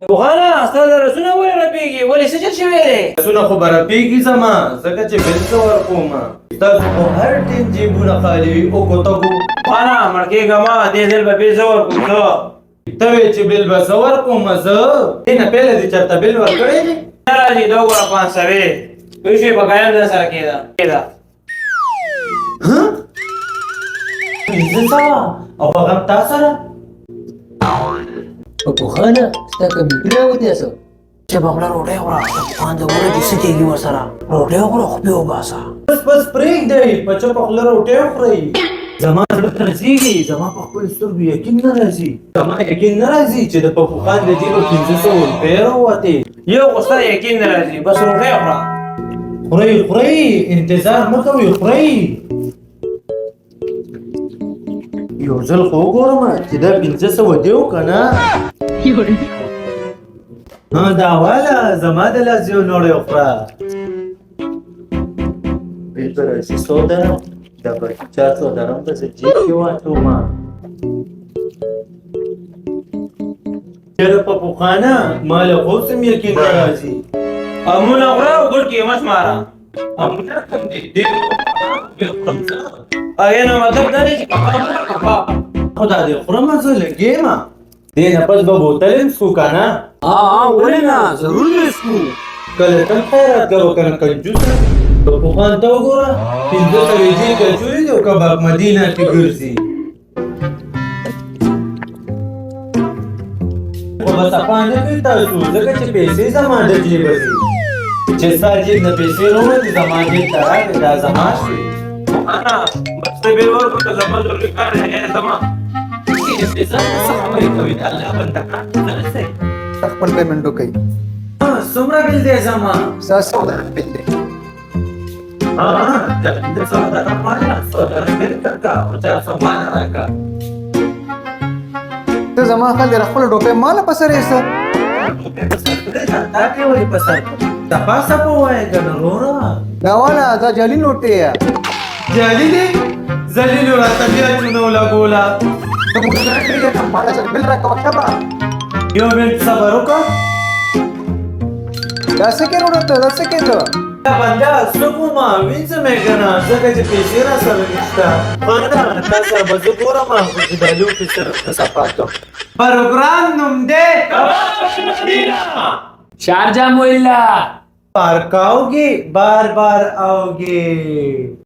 وغانا استاذ رسونه ولا ربيږي ولې سجل شوی دی؟ رسونه خو به رپېږي زما ځکه چې بل څه ورکوم تاسو خو هر ټیم جیبونه خالي وي اوکو غانا مړ کېږه ما دې ځل به بېل زه ورکوم زه ته وې چې بل به زه ورکوم زه دې نه پهله دې چېرته بل ورکړی دی نه راځي دا وګوره 500 پوه شوې بقایا در سره کېده پنځه سوه او هغه هم تا سره پوخانه ستا کمپیوټر راوتی څه چې بغله روټۍ وخوره پوهان ته وګوره چې څه کېږي ورسره روټۍ وخوره خپې وباسه بس پرېږدئ په چپه خوله روټۍ وخورئ زما زړه ته رسېږي زما په خپلو سترګو یقین نه راځي زما یقین نه راځي چې د پپوخان د جیبه 500 روپۍ راووتې یو خو ستا یقین نه راځي بس روټۍ وخوره خورئ انتظار مه کوئ خورئ یو ځل خو وګورم چې دا 500 دی که نه دا واله زما د لاس یو نوړی وخوره بېرته راشي 100 درم دا به 400 درم به زه جیب کې واچوم چېرې پپوخانه ما له خو اوس هم یقین نه راځي امونه وخوره او ګډ کې مه شماره امونه کوم دي ډېر هغې نه مطلب دا دی چې خو دا دې خورم زه لګېم دې نه پس به بوتل هم څښو که نه ولې نه ضرور به څښو کله تل خیرات کوه که نه کنجوس پپوخان ته وګوره 500 وریجې کچورې دي او کباب مدینه کې ګرځي خو به صفا نه کوي تاسو ځکه چې پیسې زما د جیبه دي چې ستا جیب نه پیسې راووتې زما جیب ته راکړې دا زما شوې بس ته بېل ورکړو ته زما ضروري کار دی زما خپل پیمنټ وکړئ څومره بل دی زما 700 بل دی ته زما خپل خپل ډوپې مال په سر یې سر تا کې ولې په سر صفا صفا وایه که نه وروره دا والا دا جعلي نوټ دی جالي دی ذلیلو راته بیا چونه ولګوله بل راکوه شبه یو منټ صبر وکړه دا څه کې نوټ ته دا څه کې ته دا بنده څه کومه وینځم یې که نه ځکه چې پیسې را سره نشته خانه تا سره به زه ګورم خو چې دا لوښي سره صفا کړم پروګرام نوم دی شارجہ مولا पार्क आओगे बार बार आओगे